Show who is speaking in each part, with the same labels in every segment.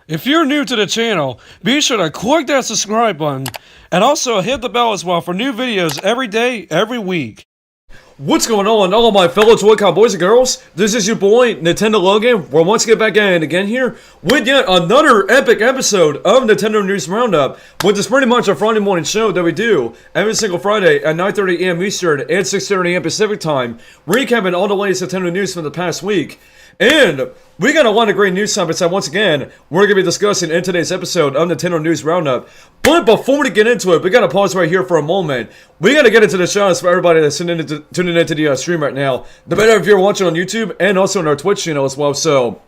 Speaker 1: If you're new to the channel, be sure to click that subscribe button and also hit the bell as well for new videos every day, every week.
Speaker 2: What's going on, all of my fellow Joy-Con boys and girls? This is your boy, Nintendo Logan. We're once again back in again here with yet another epic episode of Nintendo News Roundup, which is pretty much a Friday morning show that we do every single Friday at 9:30 AM Eastern and 6:30 AM Pacific Time, recapping all the latest Nintendo news from the past week. And we got a lot of great news topics that once again we're going to be discussing in today's episode of Nintendo News Roundup. But before we get into it, we got to pause right here for a moment. We got to get into the shoutouts for everybody that's tuning into the stream right now. No matter if you're watching on YouTube and also on our Twitch channel as well. So,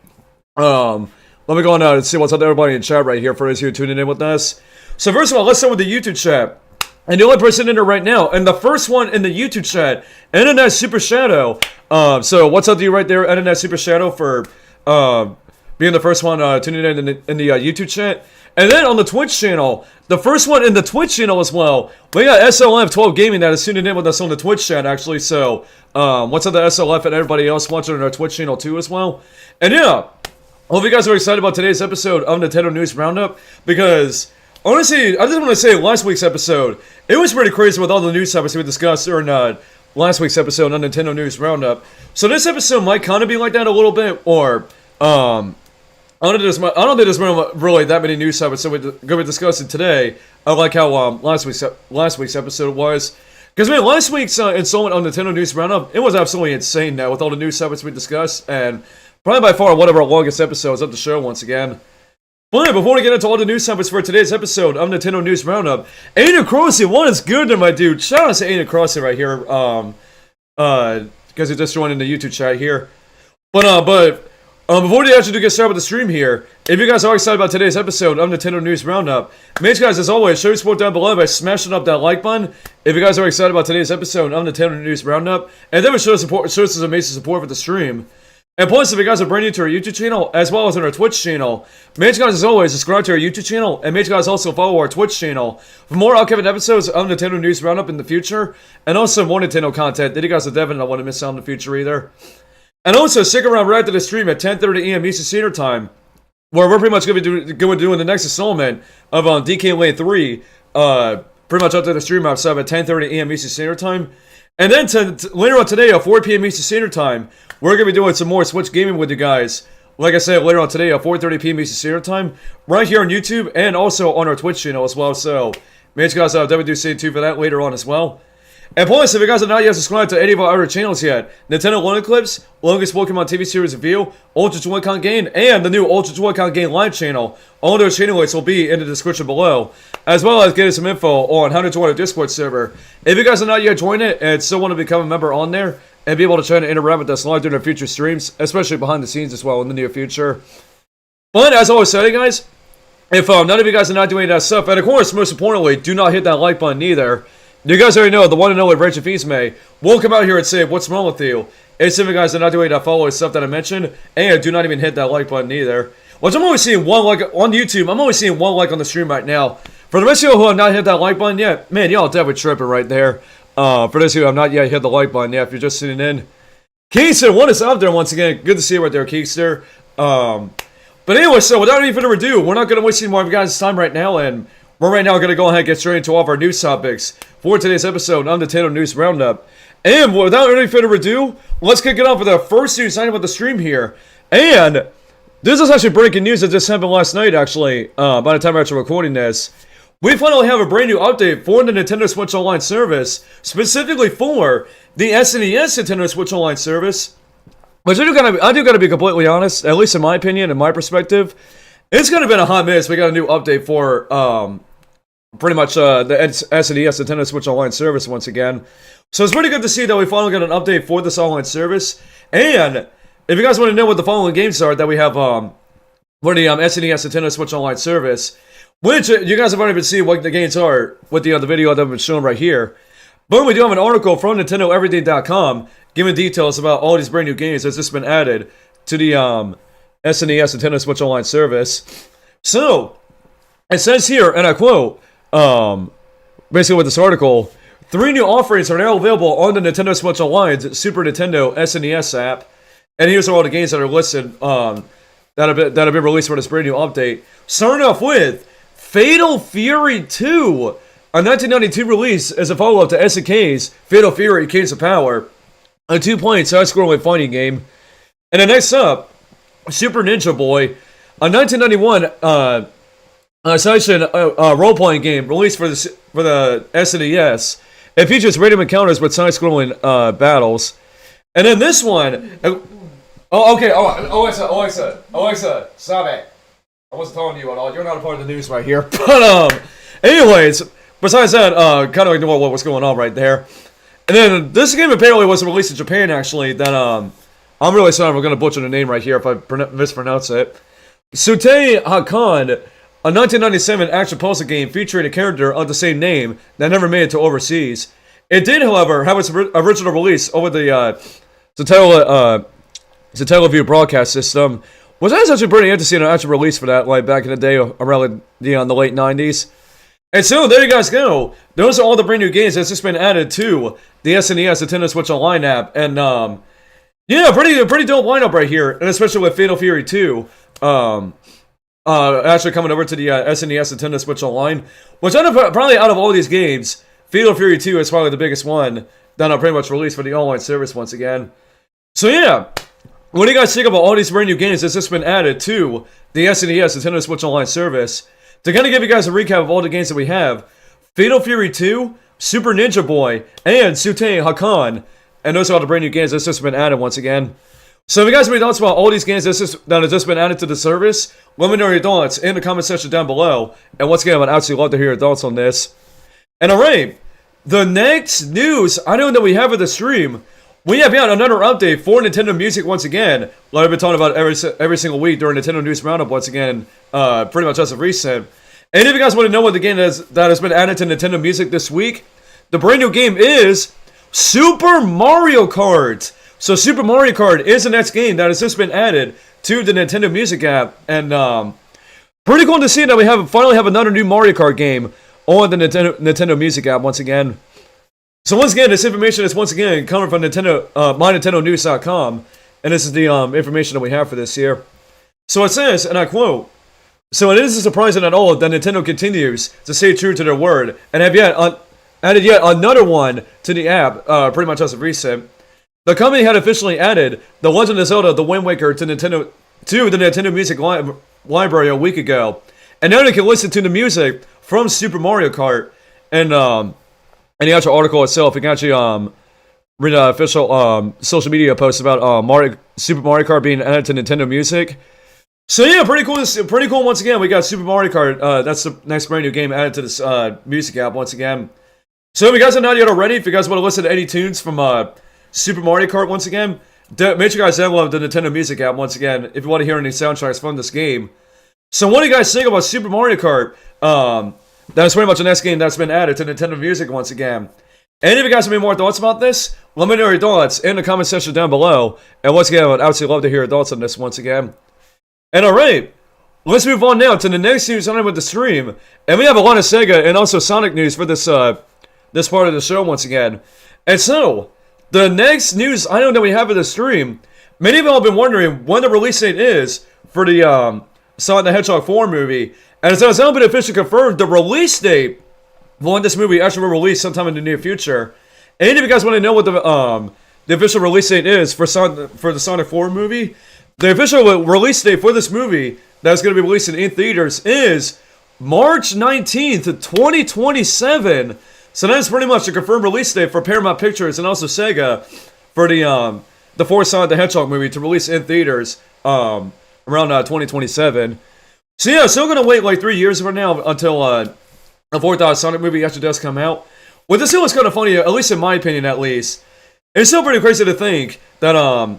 Speaker 2: let me go on out and see what's up to everybody in chat right here for those who are tuning in with us. So first of all, let's start with the YouTube chat. And the only person in there right now, and the first one in the YouTube chat, Internet Super Shadow. So what's up to you right there, Internet Super Shadow, for being the first one tuning in the YouTube chat. And then on the Twitch channel, the first one in the Twitch channel as well, we got SLF12 Gaming that is tuning in with us on the Twitch chat actually. So what's up to SLF and everybody else watching on our Twitch channel too as well. And yeah, hope you guys are excited about today's episode of Nintendo News Roundup, because honestly, I just want to say last week's episode, it was pretty crazy with all the news topics we discussed during last week's episode on Nintendo News Roundup. So this episode might kind of be like that a little bit, or I don't think there's really that many news topics that we're going to be discussing today. I like how last week's episode was, because man, last week's installment on Nintendo News Roundup, it was absolutely insane now with all the news topics we discussed, and probably by far one of our longest episodes of the show once again. But before we get into all the news topics for today's episode of Nintendo News Roundup, Aiden Crossy, what is good there, my dude? Shout out to Aiden Crossy right here, because he just joined in the YouTube chat here. But before we actually do get started with the stream here, if you guys are excited about today's episode of Nintendo News Roundup, make sure guys, as always, show your support down below by smashing up that like button. If you guys are excited about today's episode of Nintendo News Roundup, and then show some amazing support for the stream. And plus, if you guys are brand new to our YouTube channel, as well as on our Twitch channel, make sure guys, as always, subscribe to our YouTube channel, and make sure guys also follow our Twitch channel for more upcoming episodes of Nintendo News Roundup in the future, and also more Nintendo content that you guys will definitely not want to miss out in the future either. And also, stick around right after the stream at 10:30 AM Eastern Standard Time, where we're pretty much going to be doing the next installment of DK Lane 3, pretty much up to the stream outside at 10:30 AM Eastern Standard Time. And then later on today at 4 PM Eastern Standard Time, we're going to be doing some more Switch gaming with you guys. Like I said, later on today at 4:30 PM Eastern Standard Time, right here on YouTube and also on our Twitch channel as well. So make sure you guys definitely do stay tuned for that later on as well. And plus, if you guys are not yet subscribed to any of our other channels yet, Nintendo Loaded Clips, longest Pokemon TV series review, Ultra Joy-Con Game, and the new Ultra Joy-Con Game live channel, all those channel links will be in the description below, as well as getting some info on how to join our Discord server. If you guys are not yet joined it and still want to become a member on there, and be able to try to interact with us live during our future streams, especially behind the scenes as well in the near future. But as I always say, guys, if none of you guys are not doing that stuff, and of course, most importantly, do not hit that like button either. You guys already know the one and only Rachel Fiesme will come out here and say, what's wrong with you? And some of you guys are not doing that follow stuff that I mentioned, and do not even hit that like button either. Which I'm only seeing one like on YouTube, I'm only seeing one like on the stream right now. For the rest of you who have not hit that like button yet, man, y'all definitely tripping right there. For those who have not yet hit the like button, yeah, if you're just sitting in. Keister, what is up there once again? Good to see you right there, Keister. But anyway, so without any further ado, we're not going to waste any more of you guys' time right now, and we're right now going to go ahead and get straight into all of our news topics for today's episode of Nintendo News Roundup. And without any further ado, let's kick it off with our first news item of the stream here. And this is actually breaking news that just happened last night, actually, by the time I'm actually recording this. We finally have a brand new update for the Nintendo Switch Online service, specifically for the SNES Nintendo Switch Online service. Which I do gotta be completely honest, at least in my opinion and my perspective, it's gonna been a hot minute. We got a new update for pretty much the SNES Nintendo Switch Online service once again. So it's pretty good to see that we finally got an update for this online service. And if you guys want to know what the following games are that we have for the SNES Nintendo Switch Online service, which you guys have already been seeing what the games are with the video that I've been showing right here. But we do have an article from NintendoEveryday.com giving details about all these brand new games that's just been added to the SNES Nintendo Switch Online service. So, it says here, and I quote, basically with this article, 3 new offerings are now available on the Nintendo Switch Online's Super Nintendo SNES app. And here's all the games that are listed that have been released for this brand new update. Starting off with Fatal Fury 2, a 1992 release as a follow-up to SNK's Fatal Fury Kings of Power, a 2-player side-scrolling fighting game. And then next up, Super Ninja Boy, a 1991 session role-playing game released for the SNES. It features random encounters with side-scrolling battles. And then this one... Oh, okay. Alexa, stop it. I wasn't talking to you at all. You're not a part of the news right here. But, anyways, besides that, kind of ignore what was going on right there. And then this game apparently was released in Japan, actually. That, I'm really sorry I'm going to butcher the name right here if I mispronounce it. Sutei Hakan, a 1997 action puzzle game featuring a character of the same name that never made it to overseas. It did, however, have its original release over the Satellaview broadcast system, which I was actually pretty interested in an actual release for that, like back in the day, around the late 90s. And so, there you guys go. Those are all the brand new games that's just been added to the SNES Nintendo Switch Online app. And, yeah, pretty dope lineup right here. And especially with Fatal Fury 2, actually coming over to the SNES Nintendo Switch Online. Which, probably out of all these games, Fatal Fury 2 is probably the biggest one that pretty much released for the online service once again. So, yeah. What do you guys think about all these brand new games that's just been added to the SNES Nintendo Switch Online service? To kind of give you guys a recap of all the games that we have, Fatal Fury 2, Super Ninja Boy, and Sutei Hakan, and those are all the brand new games that's just been added once again. So if you guys have any thoughts about all these games that have just been added to the service, let me know your thoughts in the comment section down below. And once again, I would absolutely love to hear your thoughts on this. And alright, the next news item that we have for the stream, we have yet another update for Nintendo Music once again. Like I've been talking about every single week during Nintendo News Roundup once again, pretty much as of recent. And if you guys want to know what the game is that has been added to Nintendo Music this week, the brand new game is Super Mario Kart. So Super Mario Kart is the next game that has just been added to the Nintendo Music app. And pretty cool to see that we finally have another new Mario Kart game on the Nintendo Music app once again. So once again, this information is once again coming from MyNintendoNews.com, and this is the information that we have for this year. So it says, and I quote, "So it isn't surprising at all that Nintendo continues to stay true to their word, and have added yet another one to the app, pretty much as of recent. The company had officially added The Legend of Zelda: The Wind Waker to the Nintendo Music library a week ago, and now they can listen to the music from Super Mario Kart, and the actual article itself, you can actually read an official social media post about Super Mario Kart being added to Nintendo Music. So yeah, pretty cool. Pretty cool. Once again, we got Super Mario Kart. That's the next brand new game added to this music app once again. So if you guys are not yet already, if you guys want to listen to any tunes from Super Mario Kart once again, make sure you guys download the Nintendo Music app once again if you want to hear any soundtracks from this game. So what do you guys think about Super Mario Kart? That's pretty much the next game that's been added to Nintendo Music once again. And if you guys have any more thoughts about this, let me know your thoughts in the comment section down below. And once again, I would absolutely love to hear your thoughts on this once again. And alright, let's move on now to the next news on with the stream. And we have a lot of Sega and also Sonic news for this this part of the show once again. And so, the next news item that we have for the stream, many of you have been wondering when the release date is for the Sonic the Hedgehog 4 movie. And as now been officially confirmed, the release date for when this movie actually will release sometime in the near future. And if you guys want to know what the official release date is for the Sonic 4 movie, the official release date for this movie that's going to be releasing in theaters is March 19th, 2027. So that's pretty much the confirmed release date for Paramount Pictures and also Sega for the 4 Sonic the Hedgehog movie to release in theaters around 2027. So yeah, still gonna wait like 3 years from now until a 4th Sonic movie actually does come out. Well, this still is kind of funny, at least in my opinion, at least. It's still pretty crazy to think that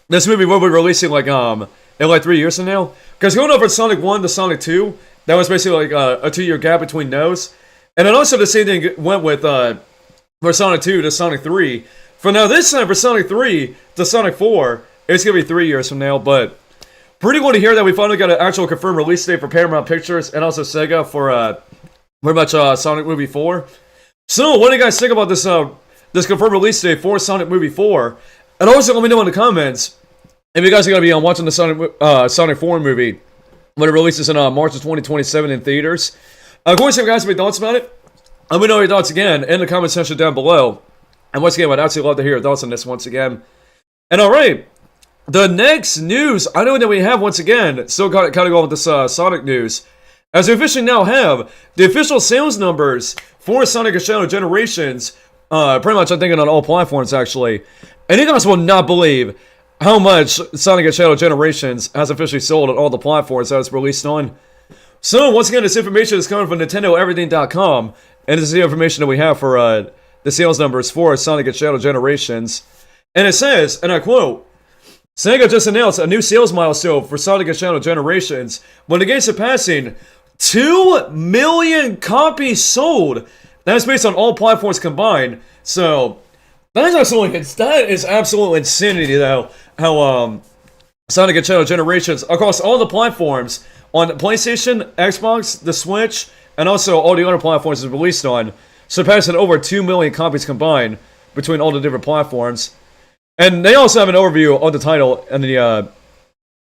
Speaker 2: this movie will be releasing like in like 3 years from now. Because going over Sonic 1 to Sonic 2, that was basically like a 2-year gap between those. And then also the same thing went with for Sonic 2 to Sonic 3. For now, this time for Sonic 3 to Sonic 4, it's gonna be 3 years from now, but. Pretty cool to hear that we finally got an actual confirmed release date for Paramount Pictures and also Sega for pretty much Sonic Movie 4. So, what do you guys think about this this confirmed release date for Sonic Movie 4? And also let me know in the comments if you guys are going to be watching the Sonic 4 movie when it releases in March of 2027 in theaters. Of course, if you guys have any thoughts about it, let me know your thoughts again in the comment section down below. And once again, I'd absolutely love to hear your thoughts on this once again. And alright, the next news I know that we have once again, still kind of going with this Sonic news, as we officially now have the official sales numbers for Sonic and Shadow Generations, pretty much I'm thinking on all platforms actually. And you guys will not believe how much Sonic and Shadow Generations has officially sold on all the platforms that it's released on. So, once again, this information is coming from NintendoEverything.com, and this is the information that we have for the sales numbers for Sonic and Shadow Generations. And it says, and I quote, Sega just announced a new sales milestone for Sonic and Shadow Generations when the game surpassing 2 million copies sold. That is based on all platforms combined. So, that is absolute insanity, though, how Sonic and Shadow Generations across all the platforms on PlayStation, Xbox, the Switch, and also all the other platforms it's released on, surpassing over 2 million copies combined between all the different platforms. And they also have an overview of the title in the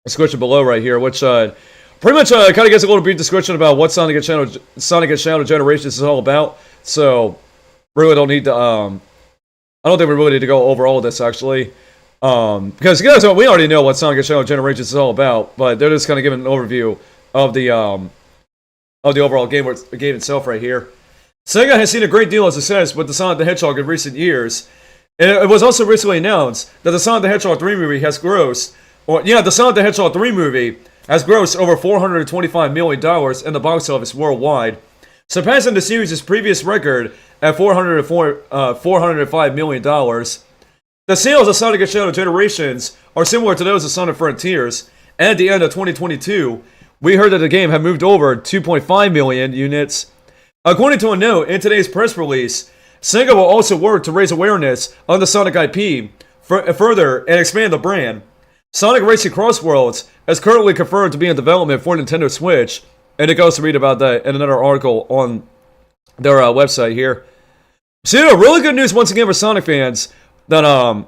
Speaker 2: description below right here, which pretty much kind of gives a little brief description about what Sonic and Shadow Generations is all about. So, really don't need to, I don't think we really need to go over all of this, actually. Because you guys, we already know what Sonic and Shadow Generations is all about, but they're just kind of giving an overview of the overall game itself right here. Sega has seen a great deal of success with the Sonic the Hedgehog in recent years. It was also recently announced that the Sonic the Hedgehog 3 movie has grossed, the Sonic the Hedgehog 3 movie has grossed over $425 million in the box office worldwide, surpassing the series' previous record at $405 million. The sales of Sonic and Shadow Generations are similar to those of Sonic Frontiers, and at the end of 2022, we heard that the game had moved over 2.5 million units. According to a note in today's press release, Sega will also work to raise awareness of the Sonic IP further and expand the brand. Sonic Racing Cross Worlds is currently confirmed to be in development for Nintendo Switch, and it goes to read about that in another article on their website here. So yeah, really good news once again for Sonic fans that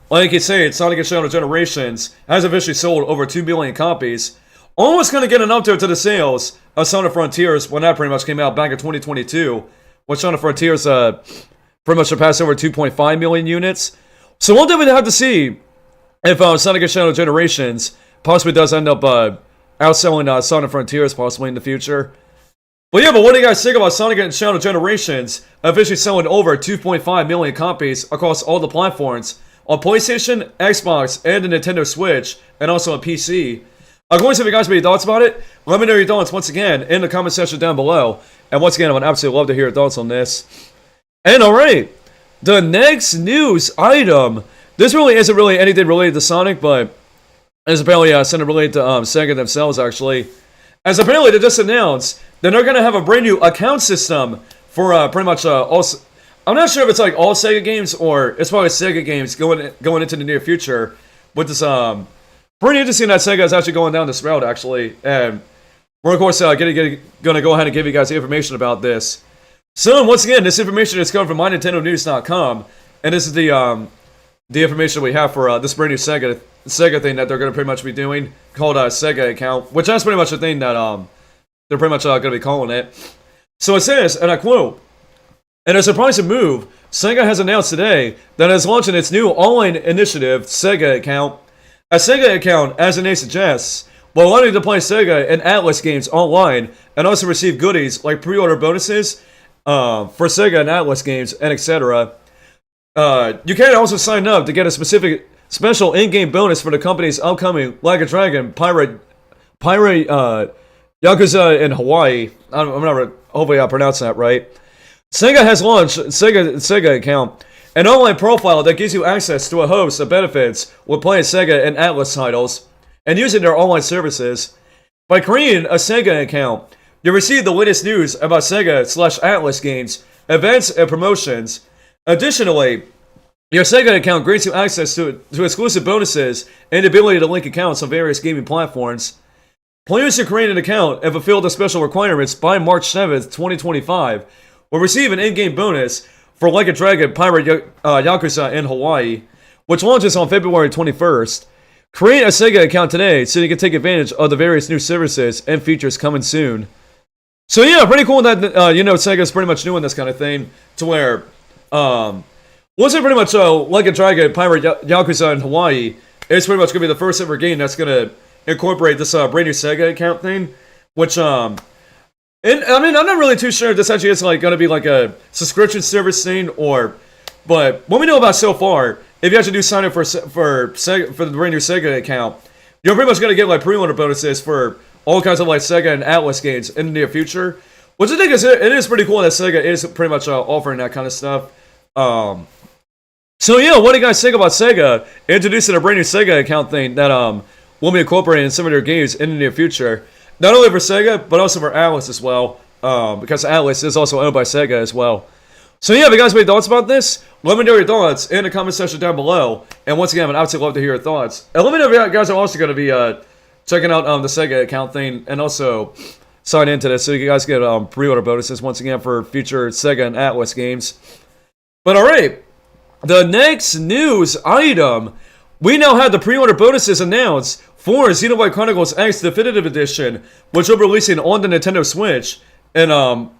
Speaker 2: like you say, Sonic and Shadow Generations has officially sold over 2 million copies. Almost going to get an update to the sales of Sonic Frontiers when that pretty much came out back in 2022. When Sonic Frontiers pretty much surpassed over 2.5 million units. So we'll definitely have to see if Sonic and Shadow Generations possibly does end up outselling Sonic Frontiers possibly in the future. But yeah, but what do you guys think about Sonic and Shadow Generations officially selling over 2.5 million copies across all the platforms on PlayStation, Xbox, and the Nintendo Switch, and also on PC? Of course, if you guys have any thoughts about it, let me know your thoughts once again in the comment section down below. And once again, I would absolutely love to hear your thoughts on this. And alright, the next news item. This really isn't really anything related to Sonic, but it's apparently something related to Sega themselves, actually. As apparently they just announced that they're going to have a brand new account system for pretty much all... I'm not sure if it's like all Sega games or it's probably Sega games going into the near future. With this, pretty interesting that Sega is actually going down this route, actually. And we're, of course, going to go ahead and give you guys the information about this. So, once again, this information is coming from MyNintendoNews.com. And this is the information we have for this brand new Sega thing that they're going to pretty much be doing, called Sega account. Which that's pretty much the thing that they're pretty much going to be calling it. So it says, and I quote, "In a surprising move, Sega has announced today that it is launching its new online initiative, Sega Account. A Sega account, as the name suggests, will allow you to play Sega and Atlas games online and also receive goodies like pre-order bonuses for Sega and Atlas games and etc. You can also sign up to get a special in-game bonus for the company's upcoming Like a Dragon Pirate Yakuza in Hawaii. Hopefully I pronounced that right. Sega has launched Sega Account, an online profile that gives you access to a host of benefits with playing Sega and Atlas titles and using their online services. By creating a Sega account, you receive the latest news about Sega/Atlas games, events, and promotions. Additionally, your Sega account grants you access to exclusive bonuses and the ability to link accounts on various gaming platforms. Players who create an account and fulfill the special requirements by March 7th, 2025 will receive an in-game bonus for Like a Dragon Pirate Yakuza in Hawaii, which launches on February 21st. Create a Sega account today so you can take advantage of the various new services and features coming soon. So yeah, pretty cool that Sega's pretty much doing this kind of thing to where wasn't pretty much like a Dragon Pirate Yakuza in Hawaii. It's pretty much gonna be the first ever game that's gonna incorporate this brand new Sega account thing, which and I mean I'm not really too sure if this actually is like gonna be like a subscription service thing but what we know about so far, if you actually do sign up for the brand new Sega account, you're pretty much gonna get like pre-order bonuses for all kinds of like Sega and Atlas games in the near future, which I think it is pretty cool that Sega is pretty much offering that kind of stuff. So yeah, what do you guys think about Sega introducing a brand new Sega account thing that will be incorporated in some of their games in the near future? Not only for Sega, but also for Atlas as well, because Atlas is also owned by Sega as well. So yeah, if you guys have any thoughts about this, let me know your thoughts in the comment section down below. And once again, I'd absolutely love to hear your thoughts. And let me know if you guys are also going to be checking out the Sega account thing and also sign into this so you guys get pre-order bonuses once again for future Sega and Atlas games. But alright, the next news item, we now have the pre-order bonuses announced for Xenoblade Chronicles X Definitive Edition, which will be releasing on the Nintendo Switch in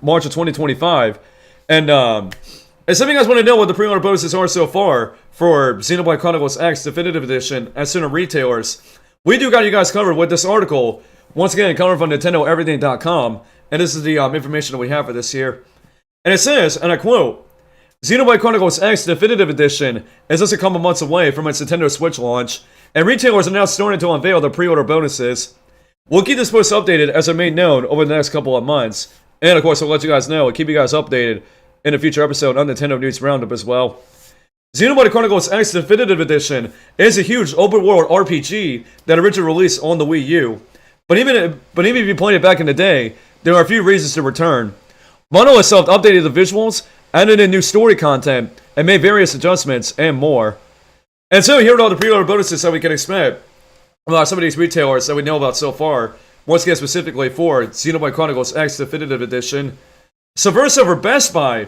Speaker 2: March of 2025. And some of you guys want to know what the pre-order bonuses are so far for Xenoblade Chronicles X Definitive Edition at certain retailers. We do got you guys covered with this article, once again, coming from NintendoEverything.com, and this is the information that we have for this here. And it says, and I quote, Xenoblade Chronicles X Definitive Edition is just a couple months away from its Nintendo Switch launch, and retailers are now starting to unveil their pre-order bonuses. We'll keep this post updated as they're made known over the next couple of months. And of course, we'll let you guys know and keep you guys updated in a future episode on Nintendo News Roundup as well. Xenoblade Chronicles X Definitive Edition is a huge open-world RPG that originally released on the Wii U. But even if you played it back in the day, there are a few reasons to return. Monolith itself updated the visuals, added in new story content, and made various adjustments and more. And so here are all the pre-order bonuses that we can expect about some of these retailers that we know about so far. Once again, specifically for Xenoblade Chronicles X Definitive Edition. So first over Best Buy,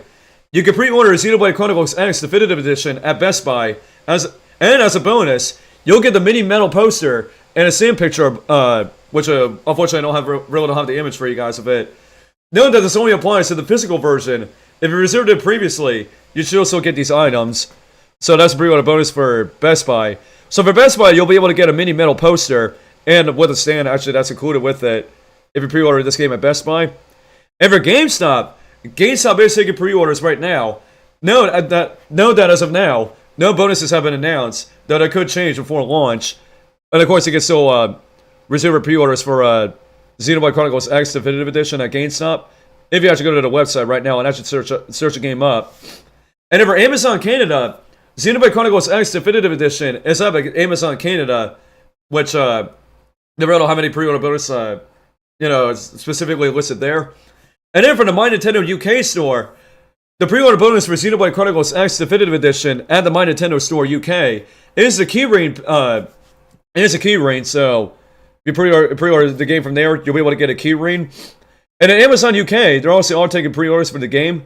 Speaker 2: you can pre-order Xenoblade Chronicles X Definitive Edition at Best Buy, as a bonus, you'll get the mini metal poster and a stand picture, which unfortunately I really don't have the image for you guys of it. Note that this only applies to the physical version. If you reserved it previously, you should also get these items. So that's a pre-order bonus for Best Buy. So for Best Buy, you'll be able to get a mini metal poster and with a stand, actually, that's included with it if you pre-order this game at Best Buy. And for GameStop is taking pre-orders right now. Note that as of now, no bonuses have been announced, though that could change before launch. And of course, you can still reserve pre-orders for Xenoblade Chronicles X Definitive Edition at GameStop if you actually go to the website right now and actually search a game up. And then for Amazon Canada, Xenoblade Chronicles X Definitive Edition is up at Amazon Canada, which never know how many pre-order bonus, specifically listed there. And then for the My Nintendo UK store, the pre-order bonus for Xenoblade Chronicles X Definitive Edition at the My Nintendo Store UK is a keyring. So if you pre-order the game from there, you'll be able to get a keyring. And at Amazon UK, they're also all taking pre-orders for the game.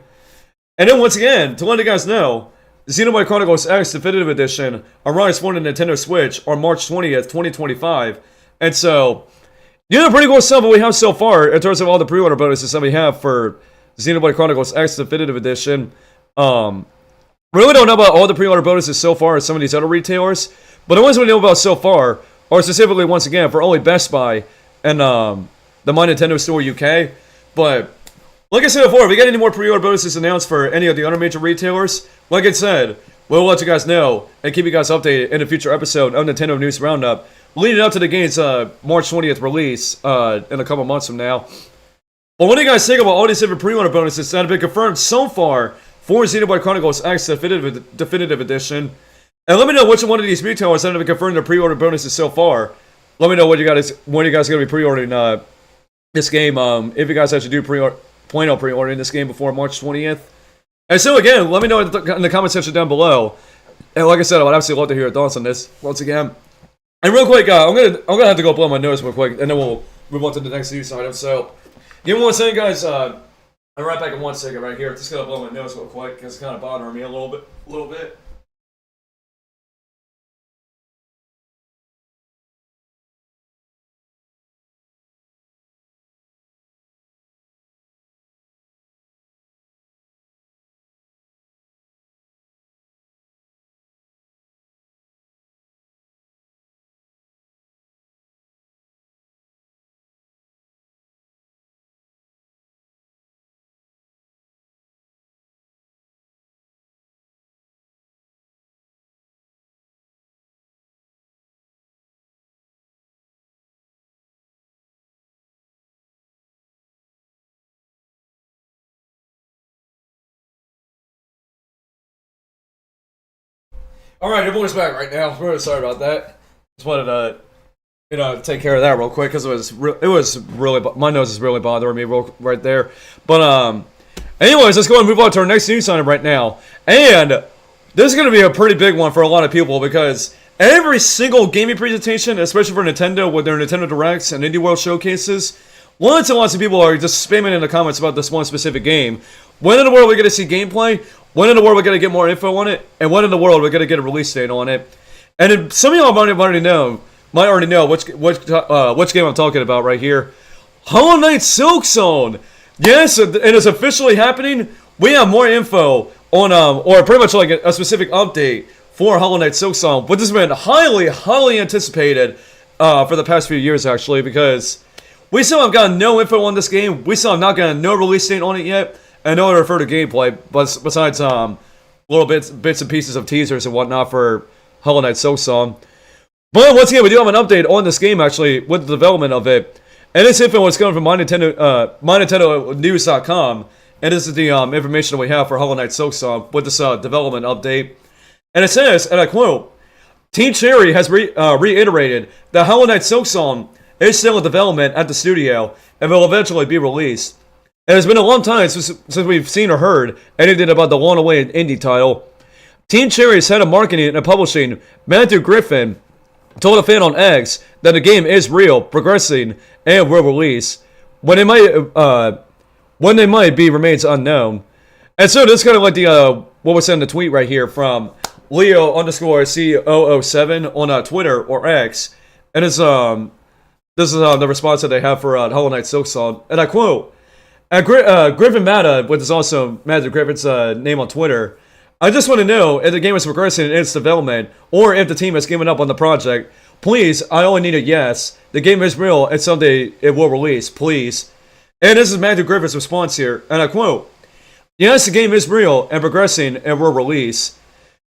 Speaker 2: And then once again, to let you guys know, Xenoblade Chronicles X Definitive Edition arrives for the Nintendo Switch on March 20th, 2025. And so, pretty cool stuff that we have so far in terms of all the pre-order bonuses that we have for Xenoblade Chronicles X Definitive Edition. Really don't know about all the pre-order bonuses so far at some of these other retailers, but the ones we know about so far are specifically, once again, for only Best Buy and the My Nintendo Store UK. But like I said before, if we get any more pre-order bonuses announced for any of the other major retailers, like I said, we'll let you guys know and keep you guys updated in a future episode of Nintendo News Roundup, leading up to the game's March 20th release in a couple months from now. Well, what do you guys think about all these different pre-order bonuses that have been confirmed so far for Xenoblade Chronicles X Definitive Edition? And let me know which one of these retailers that have been confirmed their pre-order bonuses so far. Let me know when you guys are going to be pre-ordering this game. If you guys actually do plan on pre-ordering this game before March 20th. And so again, let me know in the comment section down below. And like I said, I would absolutely love to hear your thoughts on this once again. And real quick, I'm gonna have to go blow my nose real quick, and then we'll move on to the next news item. So, give me 1 second, guys. I'm right back in 1 second right here. Just gonna blow my nose real quick because it's kind of bothering me a little bit. All right, everyone's back right now. We're really sorry about that. Just wanted to, take care of that real quick because it was really my nose is really bothering me right there. But anyways, let's go and move on to our next news item right now. And this is going to be a pretty big one for a lot of people because every single gaming presentation, especially for Nintendo with their Nintendo Directs and Indie World showcases, lots and lots of people are just spamming in the comments about this one specific game. When in the world are we going to see gameplay? When in the world are we going to get more info on it? And when in the world are we going to get a release date on it? And then some of y'all might already know which game I'm talking about right here. Hollow Knight Silk Zone. Yes, and it's officially happening. We have more info on or pretty much like a specific update for Hollow Knight Silk Zone, which has been highly anticipated for the past few years actually, because we still have gotten no info on this game. We still have not gotten no release date on it yet, and no other further gameplay. But besides little bits and pieces of teasers and whatnot for Hollow Knight Silk Zone. But once again, we do have an update on this game actually with the development of it. And this info is coming from MyNintendoNews.com. And this is the information that we have for Hollow Knight Silk Zone with this development update. And it says, and I quote, Team Cherry has reiterated that Hollow Knight Silk Zone is still in development at the studio and will eventually be released. It has been a long time since we've seen or heard anything about the long-awaited indie title. Team Cherry's head of marketing and publishing, Matthew Griffin, told a fan on X that the game is real, progressing, and will release. When they might be remains unknown. And so this is kind of like the what was said in the tweet right here from Leo_C007 on Twitter or X, and it's this is the response that they have for Hollow Knight Silk Zone, and I quote. Griffin Matta, which is also Matthew Griffin's name on Twitter, I just want to know if the game is progressing in its development, or if the team has given up on the project. Please, I only need a yes. The game is real, and someday it will release, please. And this is Matthew Griffin's response here, and I quote, yes, the game is real, and progressing, and will release.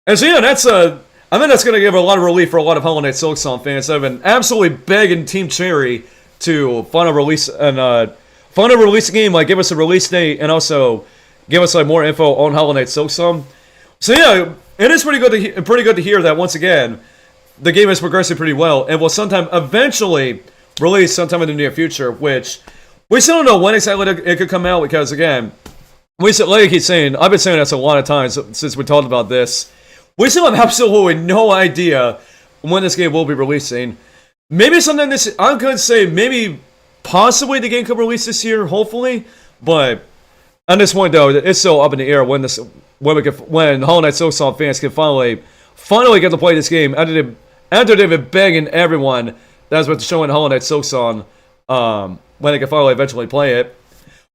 Speaker 2: And so yeah, that's I think that's going to give a lot of relief for a lot of Hollow Knight Silk Zone fans that have been absolutely begging Team Cherry to finally release a game, like give us a release date, and also give us like more info on Hollow Knight Silk Zone. So yeah, it is pretty good to hear that once again the game is progressing pretty well and will eventually release sometime in the near future. Which we still don't know when exactly it could come out, because again, like I keep saying, I've been saying this a lot of times since we talked about this. We still have absolutely no idea when this game will be releasing. Maybe sometime this. I could say maybe. Possibly the game could release this year, hopefully, but at this point though, it's still up in the air when Hollow Knight Silk Zone fans can finally get to play this game after they've been begging everyone that's been showing Hollow Knight Silk Zone when they can finally eventually play it.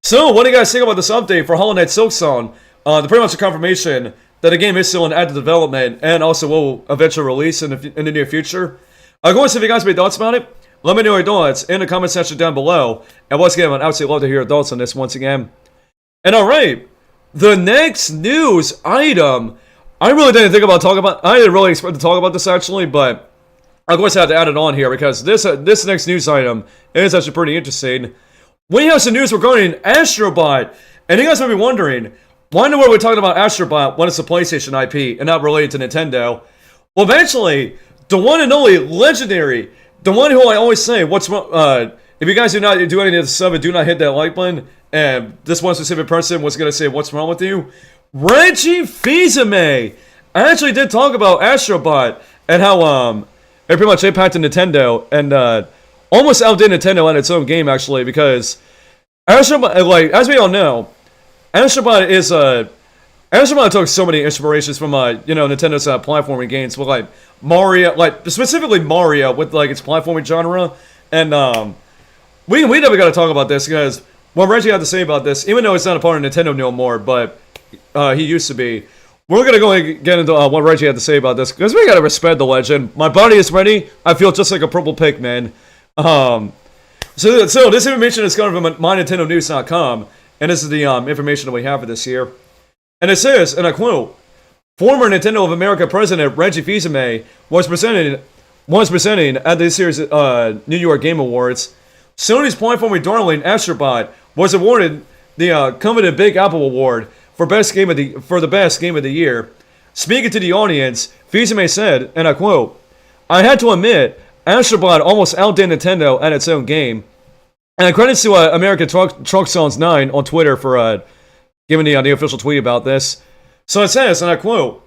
Speaker 2: So, what do you guys think about this update for Hollow Knight Silk Zone? Pretty much a confirmation that the game is still in active development and also will eventually release in the near future. Go and see if you guys have any thoughts about it. Let me know your thoughts in the comment section down below. And once again, I'd absolutely love to hear your thoughts on this once again. And alright, the next news item, I didn't really expect to talk about this actually, but of course I have to add it on here because this next news item is actually pretty interesting. We have some news regarding Astrobot, and you guys might be wondering, why in the world are we talking about Astrobot when it's a PlayStation IP and not related to Nintendo? Well, eventually, the one and only legendary, the one who I always say, what's wrong? If you guys do not do anything to the sub and do not hit that like button, and this one specific person was going to say, what's wrong with you? Reggie Fils-Aimé actually did talk about Astrobot and how it pretty much impacted Nintendo and almost outdid Nintendo on its own game actually, because Astrobot, like as we all know, Astrobot took so many inspirations from Nintendo's platforming games with like Mario, like specifically Mario with like its platforming genre, and we never got to talk about this because what Reggie had to say about this, even though it's not a part of Nintendo no more, but he used to be. We're gonna go and get into what Reggie had to say about this because we gotta respect the legend. My body is ready. I feel just like a purple Pikmin. So this information is coming from MyNintendoNews.com, and this is the information that we have for this here. And it says, and I quote, former Nintendo of America president Reggie Fils-Aimé was presenting at this year's New York Game Awards. Sony's platforming darling Astrobot was awarded the coveted Big Apple Award for the best game of the year. Speaking to the audience, Fils-Aimé said, and I quote, "I had to admit, Astrobot almost outdid Nintendo at its own game." And credits to American Truck Songs 9 on Twitter for giving the official tweet about this. So it says, and I quote,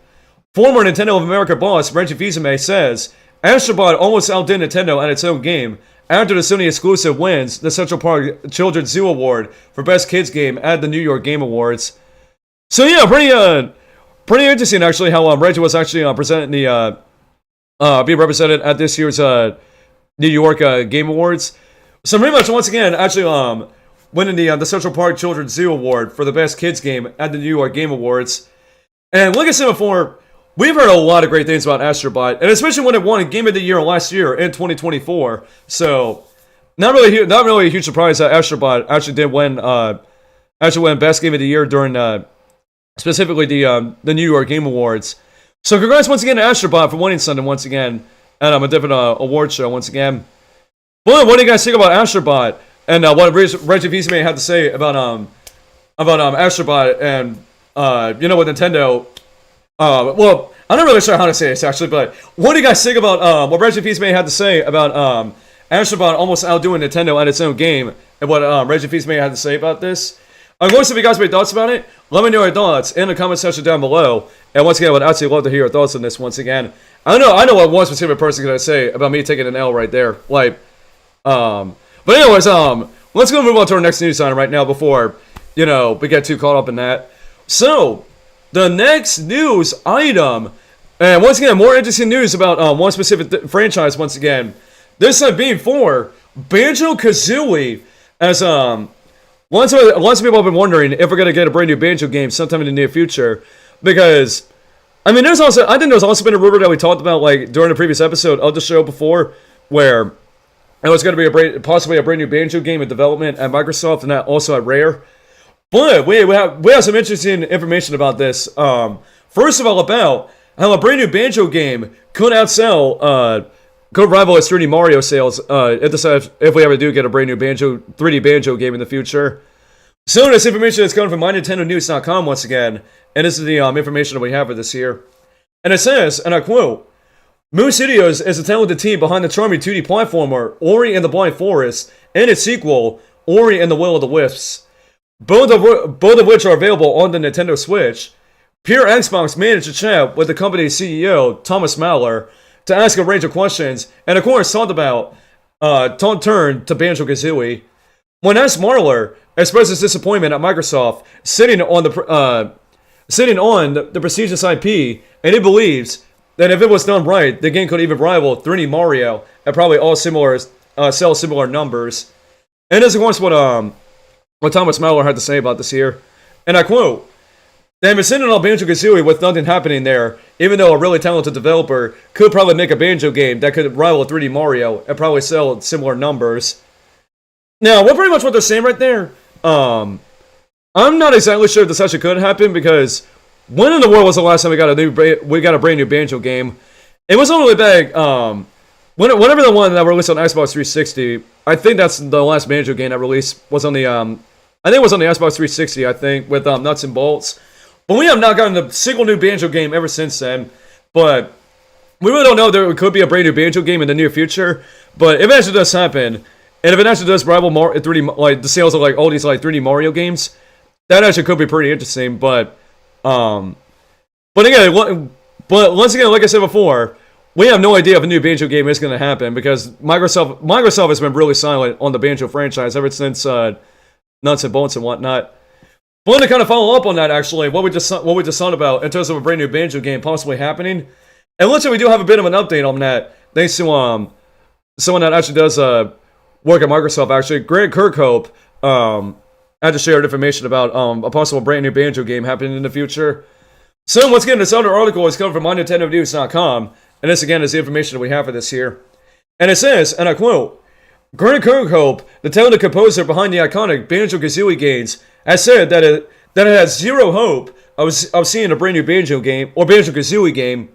Speaker 2: "Former Nintendo of America boss Reggie Fils-Aimé says, Astrobot almost outdid Nintendo at its own game after the Sony exclusive wins the Central Park Children's Zoo Award for Best Kids Game at the New York Game Awards." So yeah, pretty interesting actually how Reggie was actually presenting being represented at this year's New York Game Awards. So pretty much once again actually winning the Central Park Children's Zoo Award for the Best Kids Game at the New York Game Awards. And like I said before, we've heard a lot of great things about Astrobot, and especially when it won Game of the Year last year in 2024. So, not really a huge surprise that Astrobot actually did win Best Game of the Year during specifically the New York Game Awards. So, congrats once again to Astrobot for winning something once again at a different award show once again. But what do you guys think about Astrobot and what Reggie Fils-Aimé had to say about Astrobot and with Nintendo? Well, I'm not really sure how to say this actually, but what do you guys think about what Reggie Fils-Aimé had to say about Astrobot almost outdoing Nintendo at its own game, and what Reggie Fils-Aimé had to say about this? I'm going to see if you guys have any thoughts about it. Let me know your thoughts in the comment section down below. And once again, I would absolutely love to hear your thoughts on this once again. I know what one specific person is going to say about me taking an L right there. But anyways, let's go move on to our next news item right now before, we get too caught up in that. So, the next news item, and once again, more interesting news about one specific franchise once again. This time being for Banjo-Kazooie, as lots of people have been wondering if we're going to get a brand new Banjo game sometime in the near future, because, I think there's also been a rumor that we talked about, during the previous episode of the show before, where it was going to be possibly a brand new Banjo game in development at Microsoft and also at Rare. But we have some interesting information about this. First of all, about how a brand new Banjo game could rival its 3D Mario sales if we ever do get a brand new 3D Banjo game in the future. So this information is coming from MyNintendoNews.com once again, and this is the information that we have for this year. And it says, and I quote, "Moon Studios is the talented team behind the charming 2D platformer Ori and the Blind Forest and its sequel, Ori and the Will of the Wisps. Both of which are available on the Nintendo Switch. Pure Xbox managed to chat with the company's CEO, Thomas Mahler, to ask a range of questions, and of course talked about turn to Banjo-Kazooie. When asked, Mahler expressed his disappointment at Microsoft sitting on the prestigious IP, and he believes that if it was done right, the game could even rival 3D Mario and probably all sell similar numbers." And this is of course what Thomas Mahler had to say about this here. And I quote, "They've been sitting on Banjo-Kazooie with nothing happening there, even though a really talented developer could probably make a Banjo game that could rival 3D Mario and probably sell similar numbers." Now, what they're saying right there, I'm not exactly sure if this actually could happen, because when in the world was the last time we got a brand new Banjo game? It was only back, whenever the one that released on Xbox 360, I think that's the last Banjo game that released was on the, I think it was on the Xbox 360, I think, with Nuts and Bolts. But we have not gotten a single new Banjo game ever since then. But we really don't know if there could be a brand new Banjo game in the near future. But if it actually does happen, and if it actually does rival 3D, the sales of all these 3D Mario games, that actually could be pretty interesting. But again, once again, like I said before, we have no idea if a new Banjo game is going to happen, because Microsoft has been really silent on the Banjo franchise ever since Nuts and Bolts and whatnot. But to kind of follow up on that, actually, what we just thought about in terms of a brand new Banjo game possibly happening, and let's say we do have a bit of an update on that, thanks to someone that actually does work at Microsoft. Actually, Greg Kirkhope had to share information about a possible brand new Banjo game happening in the future. So once again, this other article is coming from MyNintendoNews.com, and this again is the information that we have for this here. And it says, and I quote, "Greg Kirkhope, the talented composer behind the iconic Banjo-Kazooie games, has said that it has zero hope of seeing a brand new Banjo game or Banjo-Kazooie game.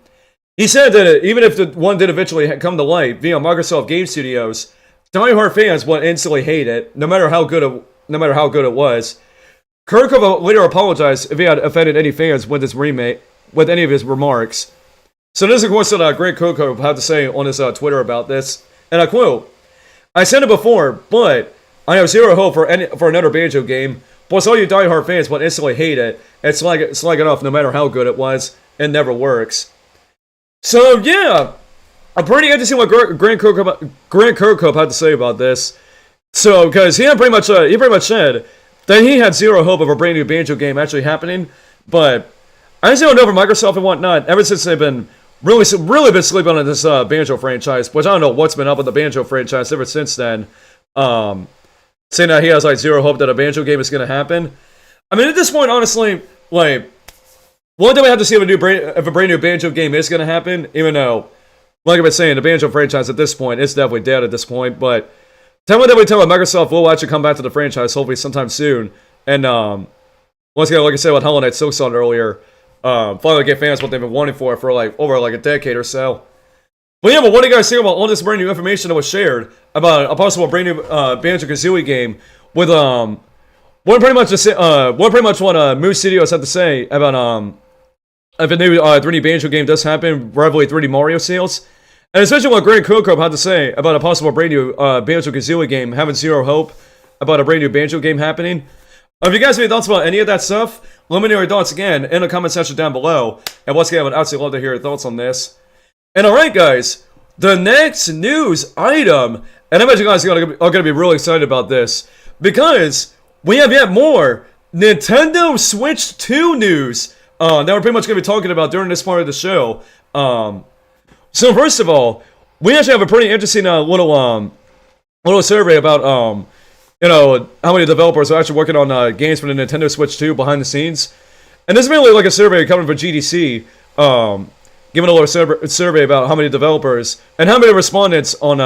Speaker 2: He said that even if the one did eventually come to light via Microsoft Game Studios, diehard fans would instantly hate it, no matter how good it was. Kirkhope later apologized if he had offended any fans with this remake, with any of his remarks. So this is, of course, what Grant Kirkhope had to say on his Twitter about this, and I quote, "I said it before, but I have zero hope for another Banjo game. Plus, all you diehard fans will instantly hate it and slag it off no matter how good it was. It never works." So yeah, I'm pretty interested in what Grant Kirkhope had to say about this. So because he pretty much said that he had zero hope of a brand new Banjo game actually happening, but I just don't know for Microsoft and whatnot. Ever since they've been really been sleeping on this Banjo franchise, which I don't know what's been up with the Banjo franchise ever since then. Saying that he has like zero hope that a Banjo game is going to happen. I mean, at this point, honestly, like, one day we have to see if a brand new Banjo game is going to happen. Even though, like I've been saying, the Banjo franchise at this point is definitely dead at this point. But tell me Microsoft will actually come back to the franchise hopefully sometime soon. And once again, like I said with Hollow Knight Silksong earlier, finally get fans what they've been wanting for like over like a decade or so. But yeah, but what do you guys think about all this brand new information that was shared about a possible brand new Banjo-Kazooie game with what Moose Studios had to say about if a new 3D Banjo game does happen, rivalry 3D Mario sales, and especially what Grant Kirkhope had to say about a possible brand new Banjo-Kazooie game having zero hope about a brand new Banjo game happening. If you guys have any thoughts about any of that stuff, let me know your thoughts again in the comment section down below. And once again, I would absolutely love to hear your thoughts on this. And alright guys, the next news item, and I bet you guys are going to be really excited about this, because we have yet more Nintendo Switch 2 news that we're pretty much going to be talking about during this part of the show. So first of all, we actually have a pretty interesting little survey about how many developers are actually working on games for the Nintendo Switch 2 behind the scenes. And this is mainly like a survey coming from GDC, giving a little survey about how many developers and how many respondents on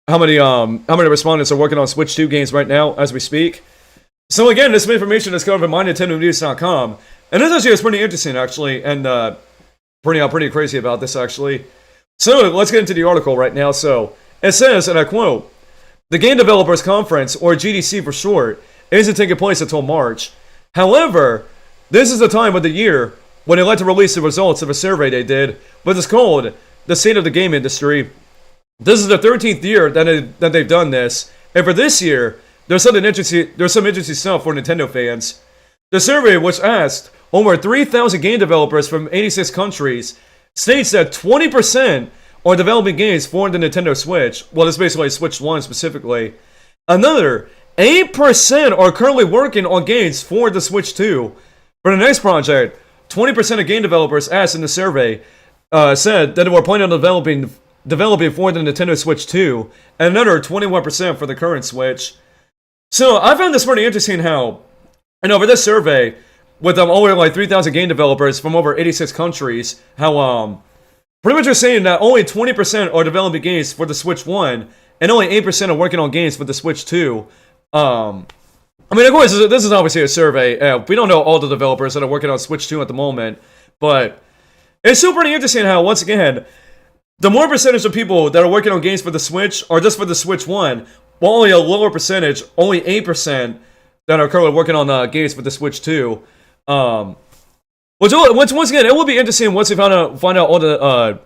Speaker 2: how many respondents are working on Switch 2 games right now as we speak. So again, this information is covered from MyNintendoNews.com, and this actually is pretty interesting actually, and pretty crazy about this actually. So let's get into the article right now. So it says, and I quote, "The Game Developers Conference, or GDC for short, isn't taking place until March. However, this is the time of the year when they like to release the results of a survey they did, but it's called the State of the Game Industry. This is the 13th year that they've done this, and for this year, there's some interesting stuff for Nintendo fans. The survey, which asked over 3,000 game developers from 86 countries, states that 20% are developing games for the Nintendo Switch. Well, it's basically Switch 1 specifically. Another 8% are currently working on games for the Switch 2. For the next project, 20% of game developers asked in the survey said that they were planning on developing for the Nintendo Switch 2, and another 21% for the current Switch. So I found this pretty interesting how, for this survey, with only like 3,000 game developers from over 86 countries, how pretty much they're saying that only 20% are developing games for the Switch 1, and only 8% are working on games for the Switch 2. I mean, of course, this is obviously a survey. We don't know all the developers that are working on Switch 2 at the moment, but it's still pretty interesting how, once again, the more percentage of people that are working on games for the Switch are just for the Switch 1, while only a lower percentage, only 8%, that are currently working on games for the Switch 2. Which once again, it will be interesting once we find out all the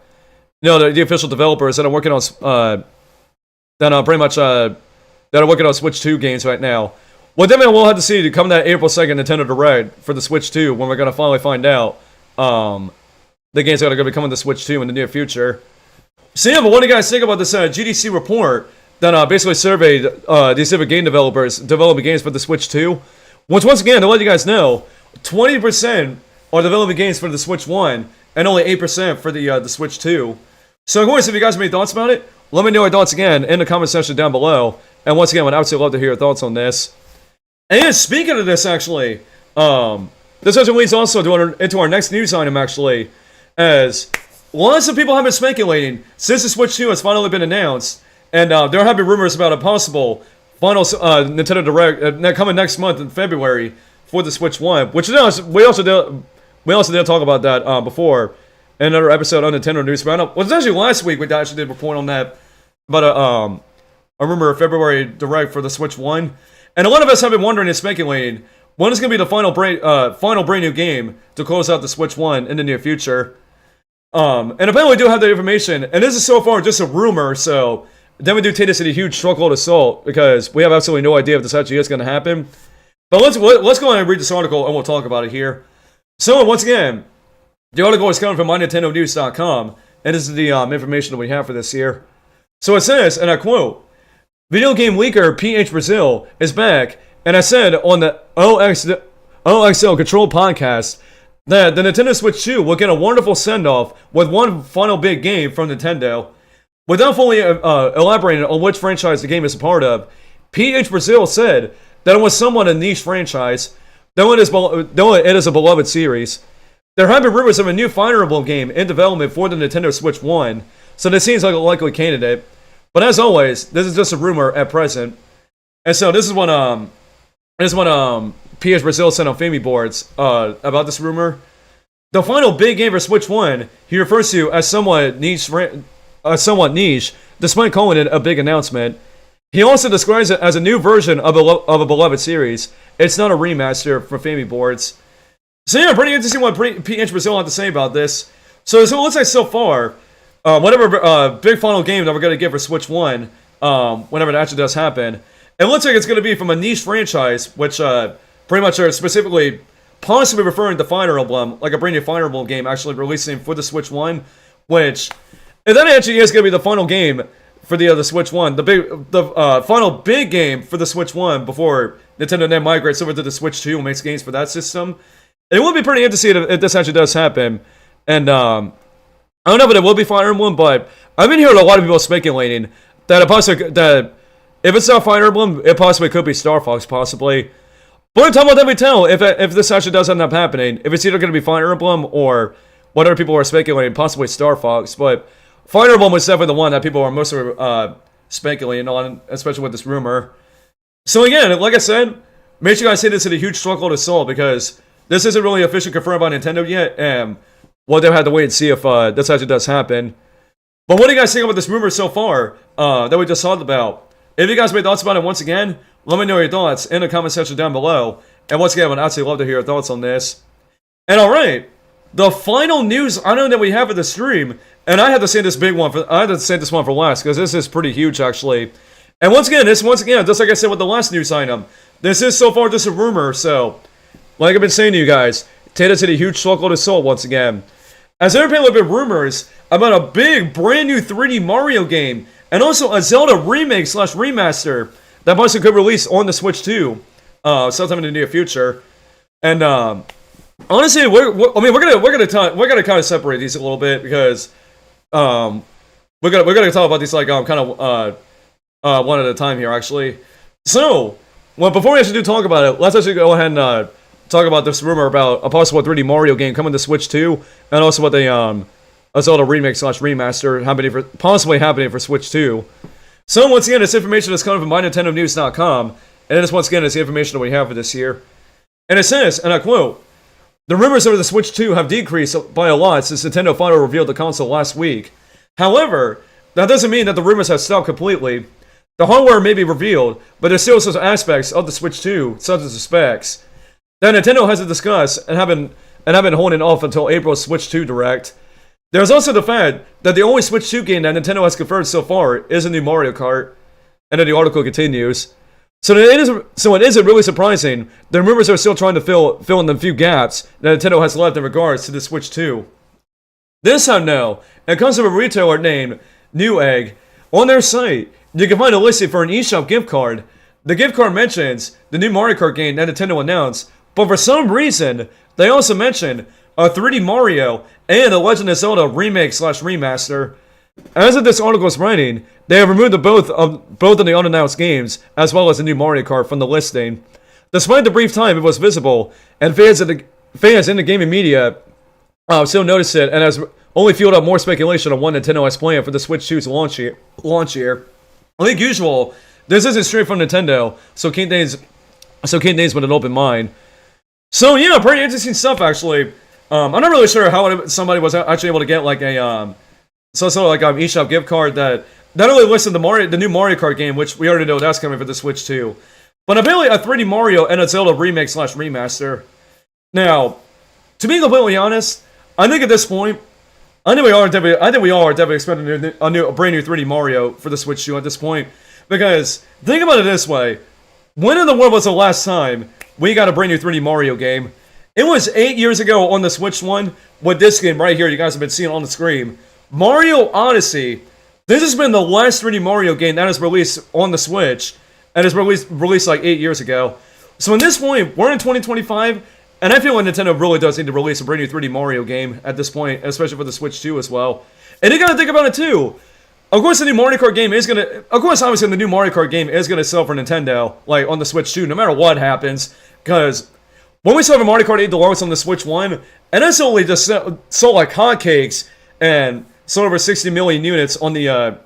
Speaker 2: the official developers that are working on that are working on Switch 2 games right now. Well, definitely we'll have to see to come that April 2nd Nintendo Direct for the Switch 2 when we're gonna finally find out the games that are gonna be coming to Switch 2 in the near future. So yeah, but what do you guys think about this GDC report that basically surveyed these different game developers developing games for the Switch 2? Which once again, to let you guys know, 20% are developing games for the Switch 1, and only 8% for the Switch 2. So of course, if you guys have any thoughts about it, let me know your thoughts again in the comment section down below. And once again, I would absolutely love to hear your thoughts on this. And speaking of this, actually, this actually leads also into our next news item, actually, as lots of people have been speculating since the Switch 2 has finally been announced, and there have been rumors about a possible final Nintendo Direct coming next month in February for the Switch 1, which we also did talk about that before in another episode on Nintendo News Roundup. Well, it's actually last week we actually did a report on that about a rumor of February Direct for the Switch 1. And a lot of us have been wondering and speculating, when is going to be the final brand new game to close out the Switch 1 in the near future. And apparently we do have that information, and this is so far just a rumor, so then we do take this in a huge truckload of salt, because we have absolutely no idea if this actually is going to happen. But let's go ahead and read this article, and we'll talk about it here. So, once again, the article is coming from MyNintendoNews.com, and this is the information that we have for this here. So it says, and I quote, "Video game leaker PH Brazil is back, and I said on the OXL Control podcast that the Nintendo Switch 2 will get a wonderful send-off with one final big game from Nintendo. Without fully elaborating on which franchise the game is a part of, PH Brazil said that it was somewhat a niche franchise, though it is a beloved series. There have been rumors of a new Fire Emblem game in development for the Nintendo Switch 1, so this seems like a likely candidate. But as always, this is just a rumor at present." And so this is what PH Brazil sent on Fami boards about this rumor. The final big game for Switch 1 he refers to as somewhat niche, despite calling it a big announcement. He also describes it as a new version of a beloved series. It's not a remaster for Fami boards. So yeah, pretty interesting what PH Brazil had to say about this. So it looks like so far, whatever big final game that we're going to get for Switch 1, whenever it actually does happen, it looks like it's going to be from a niche franchise, which pretty much are specifically possibly referring to Fire Emblem, like a brand new Fire Emblem game actually releasing for the Switch 1, which, if that actually is going to be the final game for the Switch 1, the final big game for the Switch 1 before Nintendo then migrates over to the Switch 2 and makes games for that system, it would be pretty interesting if this actually does happen. And I don't know if it will be Fire Emblem, but I've been hearing a lot of people speculating that if it's not Fire Emblem, it possibly could be Star Fox, possibly. But time will definitely tell if this actually does end up happening. If it's either going to be Fire Emblem or what other people are speculating, possibly Star Fox. But Fire Emblem was definitely the one that people are mostly speculating on, especially with this rumor. So again, like I said, make sure you guys take this in a huge truckload of salt, because this isn't really officially confirmed by Nintendo yet, and we'll have to wait and see if this actually does happen. But what do you guys think about this rumor so far that we just talked about? If you guys have thoughts about it, once again, let me know your thoughts in the comment section down below. And once again, I would absolutely love to hear your thoughts on this. And alright, the final news item that we have for the stream, and I had to say this one for last, because this is pretty huge actually. And once again, just like I said with the last news item, this is so far just a rumor, so like I've been saying to you guys, take it to the huge truckload of salt once again. As there have been rumors about a big brand new 3D Mario game, and also a Zelda remake / remaster that possibly could release on the Switch 2 sometime in the near future. And honestly, we're gonna kind of separate these a little bit, because we're gonna talk about these like kind of one at a time here actually. So before we actually do talk about it, let's actually go ahead and talk about this rumor about a possible 3D Mario game coming to Switch 2, and also what they a Zelda remake / remaster possibly happening for Switch 2. So once again, this information is coming from MyNintendoNews.com, and this once again is the information that we have for this year. And it says, and I quote, "The rumors over the Switch 2 have decreased by a lot since Nintendo finally revealed the console last week. However, that doesn't mean that the rumors have stopped completely. The hardware may be revealed, but there's still some aspects of the Switch 2, such as the specs, that Nintendo hasn't discussed and have been holding off until April's Switch 2 Direct. There's also the fact that the only Switch 2 game that Nintendo has confirmed so far is a new Mario Kart." And then the article continues. So it isn't really surprising. The rumors are still trying to fill in the few gaps that Nintendo has left in regards to the Switch 2. This time now, it comes from a retailer named Newegg. On their site, you can find a listing for an eShop gift card. The gift card mentions the new Mario Kart game that Nintendo announced, but for some reason, they also mention a 3D Mario and a Legend of Zelda remake / remaster. As of this article's writing, they have removed both of the unannounced games, as well as the new Mario Kart, from the listing. Despite the brief time it was visible, and fans in the gaming media still noticed it, and has only fueled up more speculation on what Nintendo has planned for the Switch 2's launch year. Like usual, this isn't straight from Nintendo, so keep things with an open mind. So yeah, pretty interesting stuff actually. I'm not really sure how somebody was actually able to get like a eShop gift card that not only listed the new Mario Kart game, which we already know that's coming for the Switch 2, but apparently a 3D Mario and a Zelda remake slash remaster. Now, to be completely honest, I think at this point, I think we all are definitely expecting a brand new 3D Mario for the Switch 2 at this point. Because think about it this way: when in the world was the last time we got a brand new 3D Mario game? It was 8 years ago on the Switch 1 with this game right here. You guys have been seeing on the screen, Mario Odyssey. This has been the last 3D Mario game that is released on the Switch, and it's released like 8 years ago. So at this point, we're in 2025. And I feel like Nintendo really does need to release a brand new 3D Mario game at this point, especially for the Switch 2 as well. And you gotta think about it too. Of course, the new Mario Kart game is gonna. Of course, obviously, the new Mario Kart game is gonna sell for Nintendo, like on the Switch 2, no matter what happens. Because when we saw the Mario Kart 8 Deluxe on the Switch 1, and that's only just sold like hotcakes and sold over 60 million units on the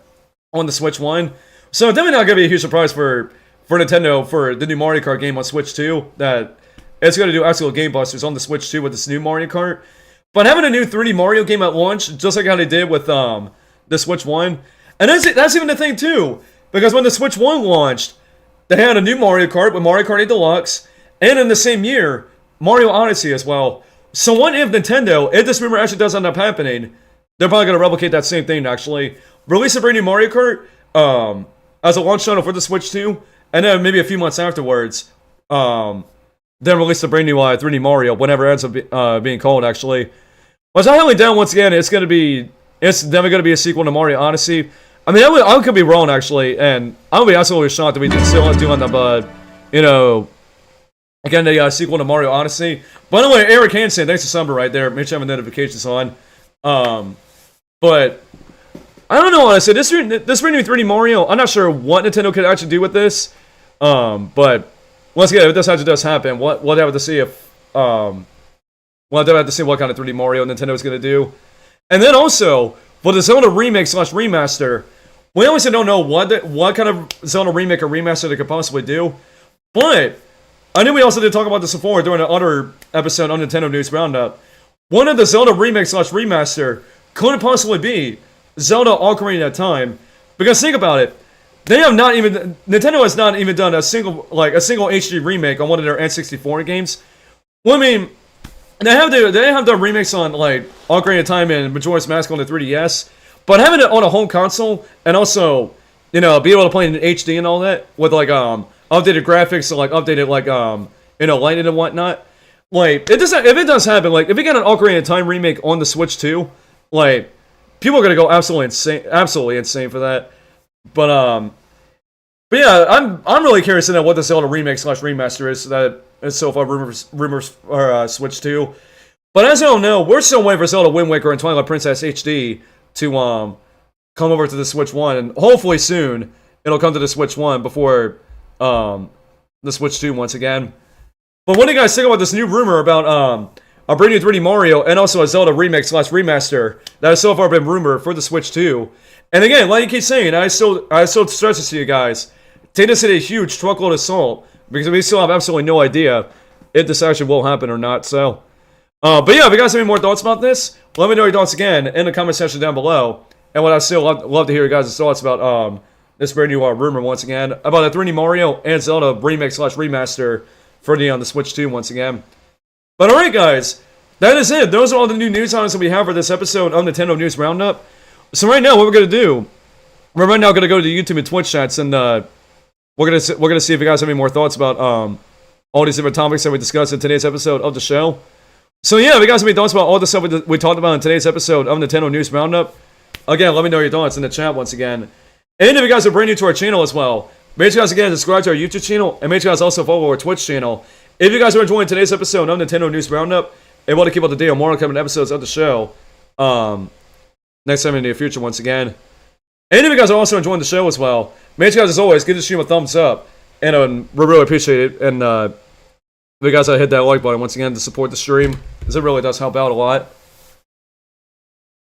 Speaker 2: Switch 1. So definitely not gonna be a huge surprise for Nintendo for the new Mario Kart game on Switch 2 that. It's going to do absolute game busters on the Switch 2 with this new Mario Kart. But having a new 3D Mario game at launch, just like how they did with the Switch 1. And that's even the thing too. Because when the Switch 1 launched, they had a new Mario Kart with Mario Kart 8 Deluxe. And in the same year, Mario Odyssey as well. So what if Nintendo, if this rumor actually does end up happening, they're probably going to replicate that same thing actually. Release a brand new Mario Kart as a launch title for the Switch 2. And then maybe a few months afterwards, then release a brand new 3D Mario, whenever it ends up being called, actually. Was I highly down once again? It's definitely going to be a sequel to Mario Odyssey. I mean, I could be wrong, actually, and I would be absolutely shocked if we still do end up, again, a sequel to Mario Odyssey. By the way, Eric Hansen, thanks to Summer right there. Make sure you have notifications on. But I don't know, honestly. This brand new 3D Mario, I'm not sure what Nintendo could actually do with this. But once again, if this actually does happen, we'll have to see if we'll have to see what kind of 3D Mario Nintendo is going to do. And then also for the Zelda remake slash remaster, we obviously don't know what kind of Zelda remake or remaster they could possibly do. But I knew we also did talk about this before during the other episode on Nintendo News Roundup. One of the Zelda remake slash remaster could possibly be Zelda Ocarina of Time, because think about it. Nintendo has not even done a single HD remake on one of their N64 games. Well, I mean, they have done remakes on like Ocarina of Time and Majora's Mask on the 3DS, but having it on a home console and also, be able to play in HD and all that with like updated graphics and like updated like lighting and whatnot. Like if it does happen, like if we get an Ocarina of Time remake on the Switch 2, like people are gonna go absolutely insane for that. But yeah, I'm really curious to know what the Zelda remake slash remaster is that is so far rumors are Switch 2. But as you all know, we're still waiting for Zelda Wind Waker and Twilight Princess HD to come over to the Switch 1, and hopefully soon it'll come to the Switch 1 before the Switch 2 once again. But what do you guys think about this new rumor about a brand new 3D Mario and also a Zelda remake slash remaster that has so far been rumored for the Switch 2? And again, like you keep saying, I still stress this to you guys. Take this in a huge truckload of salt, because we still have absolutely no idea if this actually will happen or not. So, but yeah, if you guys have any more thoughts about this, let me know your thoughts again in the comment section down below. And what I still love to hear your guys' thoughts about this brand new rumor once again about a 3D Mario and Zelda remake slash remaster for the Switch 2 once again. But alright, guys, that is it. Those are all the new news items that we have for this episode of Nintendo News Roundup. So right now, what we're gonna do, we're right now gonna go to the YouTube and Twitch chats, and we're gonna see if you guys have any more thoughts about all these different topics that we discussed in today's episode of the show. So yeah, if you guys have any thoughts about all the stuff we talked about in today's episode of Nintendo News Roundup, again, let me know your thoughts in the chat once again. And if you guys are brand new to our channel as well, make sure you guys again subscribe to our YouTube channel, and make sure you guys also follow our Twitch channel. If you guys are enjoying today's episode of Nintendo News Roundup and want to keep up to date on more upcoming episodes of the show, next time in the near future once again. And if you guys are also enjoying the show as well, make sure you guys, as always, give the stream a thumbs up. And we really appreciate it. And if you guys hit that like button once again to support the stream, because it really does help out a lot.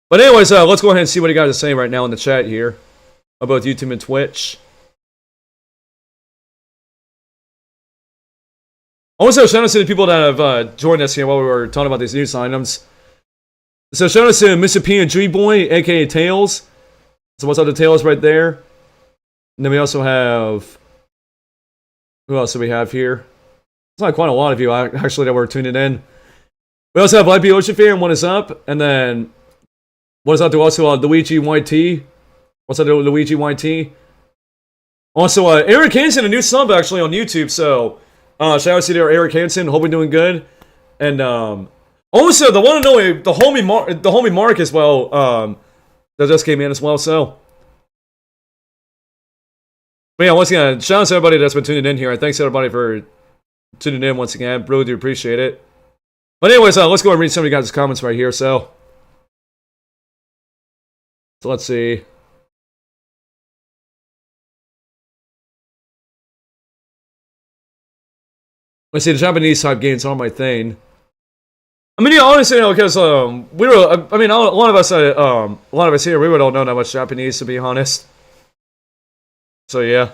Speaker 2: But anyways, let's go ahead and see what you guys are saying right now in the chat here about YouTube and Twitch. Also, shout out to the people that have joined us here while we were talking about these news items. So shout out to Mr. P&G Boy, aka Tails. So what's up to Tails right there? And then we also have Who else do we have here? It's not quite a lot of you actually that were tuning in. We also have IP Ocean Fan, what is up? And then, what is up to also Luigi YT? What's up to Luigi YT? Also, Eric Hansen, a new sub actually on YouTube, so shout out to you there, Eric Hansen. Hope you're doing good. And also, the one and only, the homie Mark as well, that just came in as well, so. But yeah, once again, shout out to everybody that's been tuning in here, and thanks everybody for tuning in once again. Really do appreciate it. But anyways, let's go and read some of you guys' comments right here, so let's see. Let's see, the Japanese type games aren't my thing. I mean, yeah, honestly, you know, because we were, I mean, a lot of us here, we really don't know that much Japanese, to be honest. So yeah.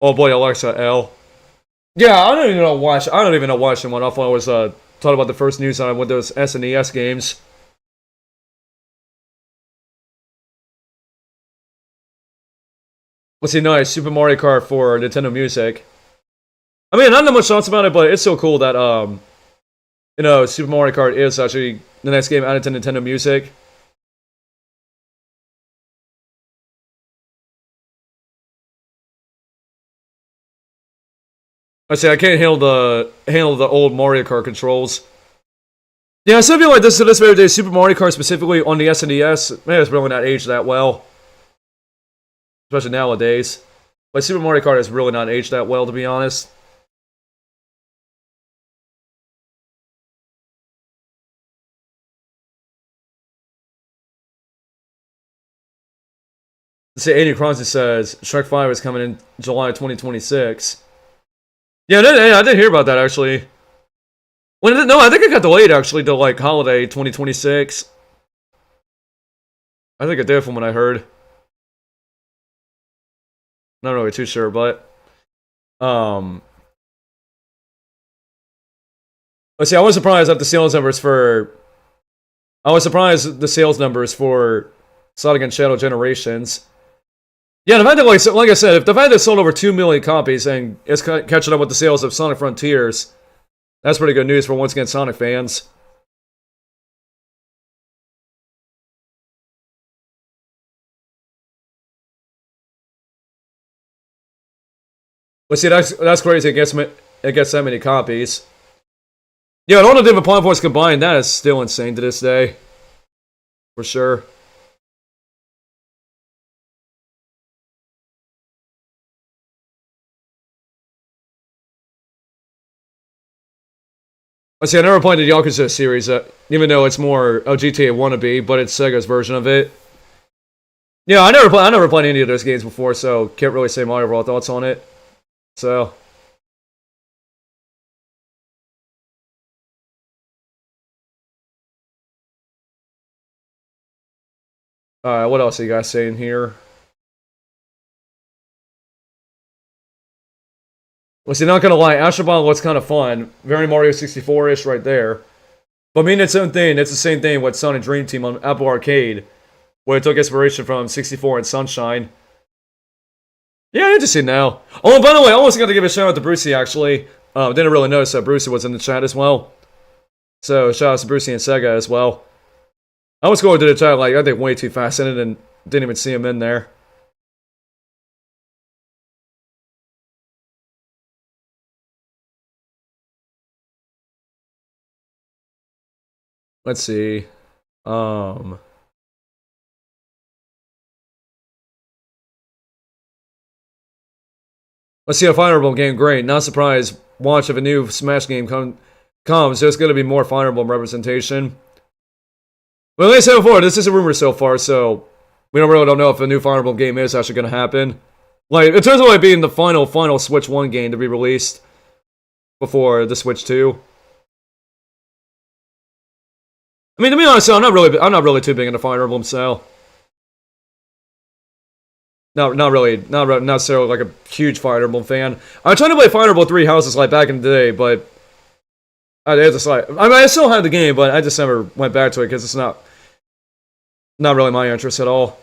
Speaker 2: Oh boy, Alexa L. Yeah, I don't even know why. I don't even know why she went off when I was talking about the first news on Windows S and ES games. Let's see, nice Super Mario Kart for Nintendo Music. I mean, not that much thoughts about it, but it's so cool that you know, Super Mario Kart is actually the next game added to Nintendo Music. I say I can't handle the old Mario Kart controls. Yeah, something like this very day, Super Mario Kart specifically on the SNES, man, it's really not aged that well. Especially nowadays. But Super Mario Kart has really not aged that well, to be honest. Let's see, Andy Cronson says Shrek 5 is coming in July 2026. Yeah, I did hear about that actually. No, I think it got delayed actually to like holiday 2026. I think it did from what I heard. Not really too sure, but let's see. I was surprised at the sales numbers for. I was surprised at the sales numbers for Sonic and Shadow Generations. Yeah, the fact that, like I said, if the fact that it sold over 2 million copies and it's catching up with the sales of Sonic Frontiers, that's pretty good news for once again Sonic fans. But see, that's crazy. It gets that many copies. Yeah, and all the different platforms combined, that is still insane to this day, for sure. I see. I never played the Yakuza series, even though it's more a GTA wannabe, but it's Sega's version of it. Yeah, I never played any of those games before, so can't really say my overall thoughts on it. So. Alright, what else are you guys saying here? Well, see, not gonna lie, Astro Ball looks kind of fun. Very Mario 64-ish right there. But I mean, it's own thing. It's the same thing with Sonic Dream Team on Apple Arcade, where it took inspiration from 64 and Sunshine. Yeah, interesting now. Oh, by the way, I also got to give a shout out to Brucey, actually. Didn't really notice that Brucey was in the chat as well. So, shout out to Brucey and Sega as well. I was going to the chat, like, I think way too fast in it and didn't even see him in there. Let's see. Let's see a Fire Emblem game. Great. Not surprised. Watch if a new Smash game comes. There's going to be more Fire Emblem representation. But like I said before, this is a rumor so far, so we really don't know if a new Fire Emblem game is actually going to happen. Like, in terms of it being the final Switch 1 game to be released before the Switch 2. I mean, to be honest, I'm not really too big into Fire Emblem, so. Not necessarily like a huge Fire Emblem fan. I tried to play Fire Emblem 3 Houses like back in the day, but I mean, I still had the game, but I just never went back to it because it's not really my interest at all.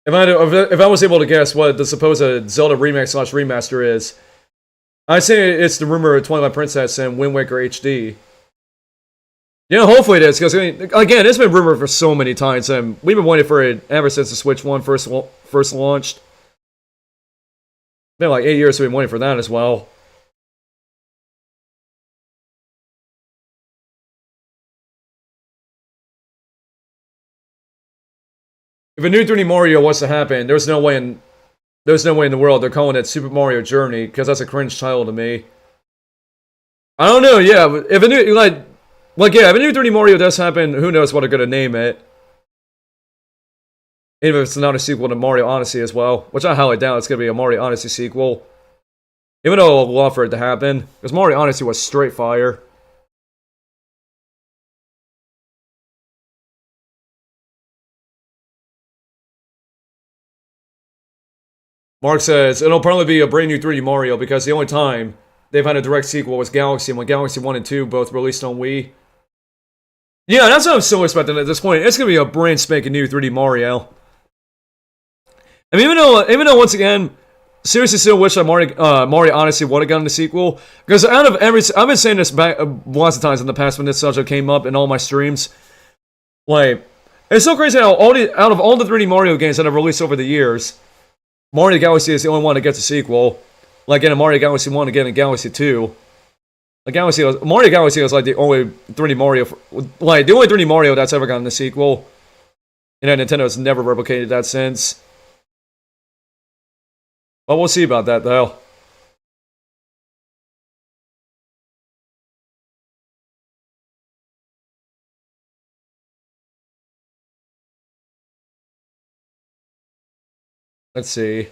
Speaker 2: if I was able to guess what the supposed Zelda remake / remaster is, I'd say it's the rumored Twilight Princess and Wind Waker HD. Yeah, hopefully it is, because again, it's been rumored for so many times, and we've been waiting for it ever since the Switch 1 first launched. It's been like 8 years we've been waiting for that as well. If a new 3D Mario was to happen, there's no way in the world they're calling it Super Mario Journey, because that's a cringe title to me. I don't know, yeah, but if a new, if a new 3D Mario does happen, who knows what they're gonna name it. Even if it's not a sequel to Mario Odyssey as well, which I highly doubt it's gonna be a Mario Odyssey sequel. Even though I'd love for it to happen, because Mario Odyssey was straight fire. Mark says, it'll probably be a brand new 3D Mario because the only time they've had a direct sequel was Galaxy, and when Galaxy 1 and 2 both released on Wii. Yeah, that's what I'm so expecting at this point. It's going to be a brand spanking new 3D Mario. I mean, even though once again, seriously still wish that Mario Odyssey would have gotten a sequel. Because out of I've been saying this back lots of times in the past when this subject came up in all my streams. Like, it's so crazy how out of all the 3D Mario games that have released over the years, Mario Galaxy is the only one that gets a sequel. Like in Mario Galaxy 1, again in Galaxy 2. Mario Galaxy was like the only 3D Mario, the only 3D Mario that's ever gotten a sequel. And Nintendo has never replicated that since. But we'll see about that though. Let's see.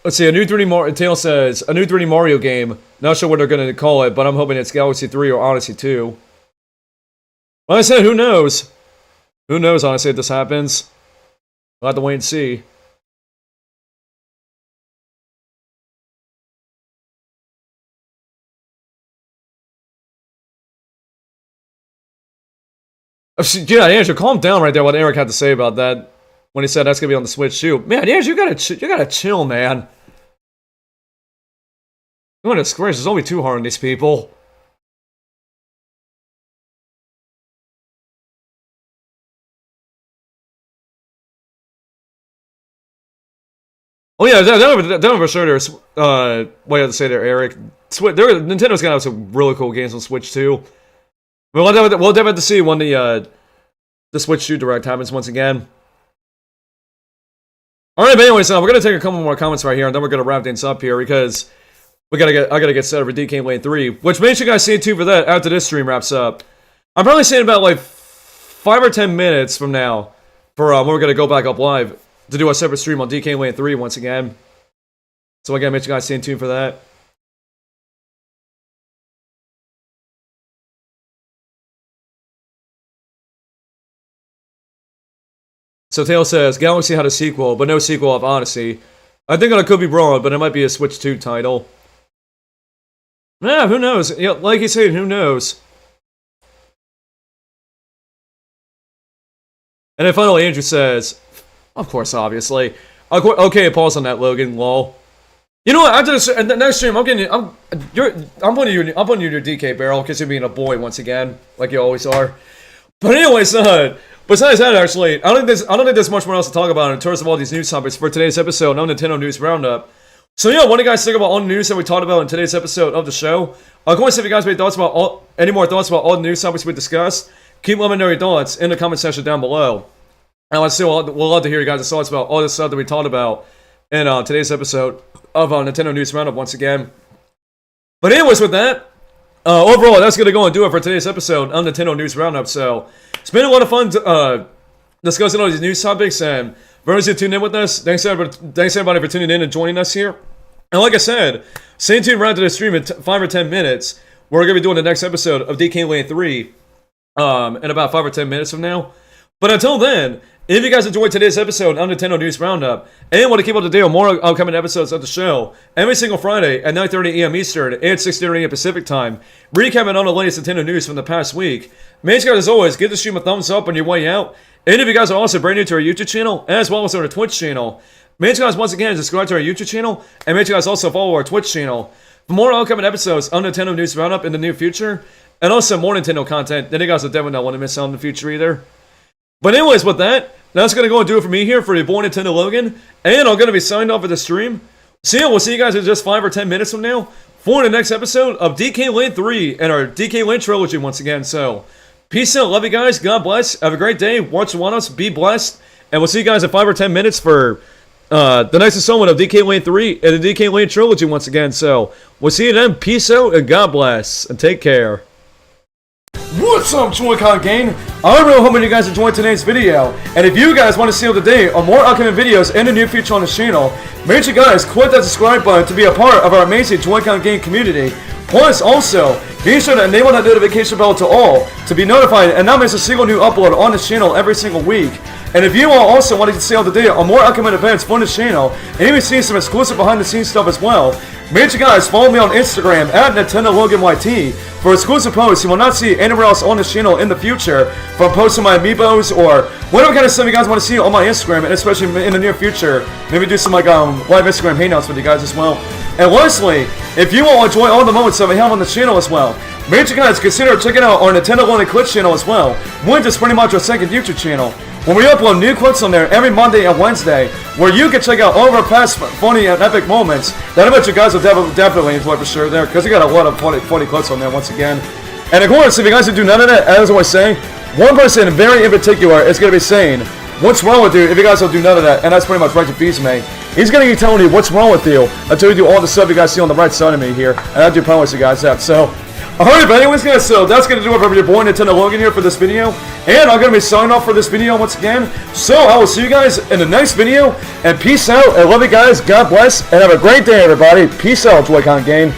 Speaker 2: Let's see, a new 3D Mario, Tail says, a new 3D Mario game. Not sure what they're going to call it, but I'm hoping it's Galaxy 3 or Odyssey 2. Like I said, who knows? Who knows, honestly, if this happens. We'll have to wait and see. Yeah, Andrew, calm down right there. What Eric had to say about that when he said that's gonna be on the Switch too. Man, Andrew, you gotta chill, man. Goodness gracious, don't be too hard on these people. Oh yeah, that for sure. There's what you have to say there, Eric. Nintendo's gonna have some really cool games on Switch too. We'll definitely have to see when the Switch 2 Direct happens once again. Alright, but anyways, we're gonna take a couple more comments right here, and then we're gonna wrap things up here because I gotta get set up for DK Lane 3, which make sure you guys stay tuned for that after this stream wraps up. I'm probably saying about like 5 or 10 minutes from now for when we're gonna go back up live to do a separate stream on DK Lane 3 once again. So again, make sure you guys stay tuned for that. So Tail says, Galaxy had a sequel, but no sequel of Odyssey. I think I could be wrong, but it might be a Switch 2 title. Yeah, who knows? Yeah, like he said, who knows? And then finally Andrew says, of course, obviously. Okay, pause on that, Logan, lol. You know what, after this, next stream, I'm putting you in your DK barrel, because you're being a boy once again, like you always are. But anyways, besides that, actually, I don't think there's much more else to talk about in terms of all these news topics for today's episode of Nintendo News Roundup. So yeah, what do you guys think about all the news that we talked about in today's episode of the show? Of course, if you guys have any more thoughts about all the news topics we discussed, keep letting me know your thoughts in the comment section down below. And we'll love to hear you guys' thoughts about all this stuff that we talked about in today's episode of Nintendo News Roundup once again. But anyways, with that, overall, that's going to go and do it for today's episode of Nintendo News Roundup. So, it's been a lot of fun discussing all these news topics, and for those who tuned in with us, thanks everybody for tuning in and joining us here. And like I said, stay tuned right to the stream in 5 or 10 minutes. We're going to be doing the next episode of DK Lane 3 in about 5 or 10 minutes from now. But until then, if you guys enjoyed today's episode of Nintendo News Roundup and want to keep up to date on more upcoming episodes of the show, every single Friday at 9:30 AM Eastern and 6:30 AM Pacific Time, recapping on the latest Nintendo news from the past week. Make sure, as always, give the stream a thumbs up on your way out. And if you guys are also brand new to our YouTube channel, as well as our Twitch channel, make sure, guys, once again, subscribe to our YouTube channel, and make sure, guys, also follow our Twitch channel for more upcoming episodes of Nintendo News Roundup in the near future, and also more Nintendo content that you guys will definitely not want to miss out in the future either. But anyways, with that, that's going to go and do it for me here for your boy Nintendo Logan, and I'm going to be signed off for the stream. So yeah, we'll see you guys in just 5 or 10 minutes from now for the next episode of DK Land 3 and our DK Land trilogy once again. So, peace out, love you guys, God bless, have a great day, watch us, be blessed, and we'll see you guys in 5 or 10 minutes for the next installment of DK Land 3 and the DK Land trilogy once again. So, we'll see you then, peace out, and God bless, and take care. What's up, Joy-Con gang? I'm really hoping you guys enjoyed today's video, and if you guys want to stay up to date on more upcoming videos in the near future on the channel, make sure you guys click that subscribe button to be a part of our amazing Joy-Con gang community. Plus, also, be sure to enable that notification bell to all to be notified and not miss a single new upload on this channel every single week. And if you all also want to stay up to date on more upcoming events for this channel, and even see some exclusive behind-the-scenes stuff as well, make sure you guys follow me on Instagram at NintendoLoganYT for exclusive posts you will not see anywhere else on this channel in the future, from posting my amiibos or whatever kind of stuff you guys want to see on my Instagram, and especially in the near future, maybe do some live Instagram hangouts with you guys as well. And lastly, if you all enjoy all the moments that we have on the channel as well, make sure you guys consider checking out our Nintendo Logan Glitch channel as well, which is pretty much our second YouTube channel, when we upload new clips on there every Monday and Wednesday, where you can check out all of our past funny and epic moments that I bet you guys will definitely enjoy for sure there, because we got a lot of funny clips on there once again. And of course, if you guys do none of that, as I always say, one person very in particular is going to be saying, what's wrong with you if you guys don't do none of that? And that's pretty much right to Beast me. He's going to be telling you what's wrong with you until you do all the stuff you guys see on the right side of me here. And I do promise you guys that. So, alright, but anyways, guys, so that's going to do it for your boy Nintendo Logan here for this video. And I'm going to be signing off for this video once again. So, I will see you guys in the next video. And peace out. I love you guys. God bless. And have a great day, everybody. Peace out, Joy-Con gang.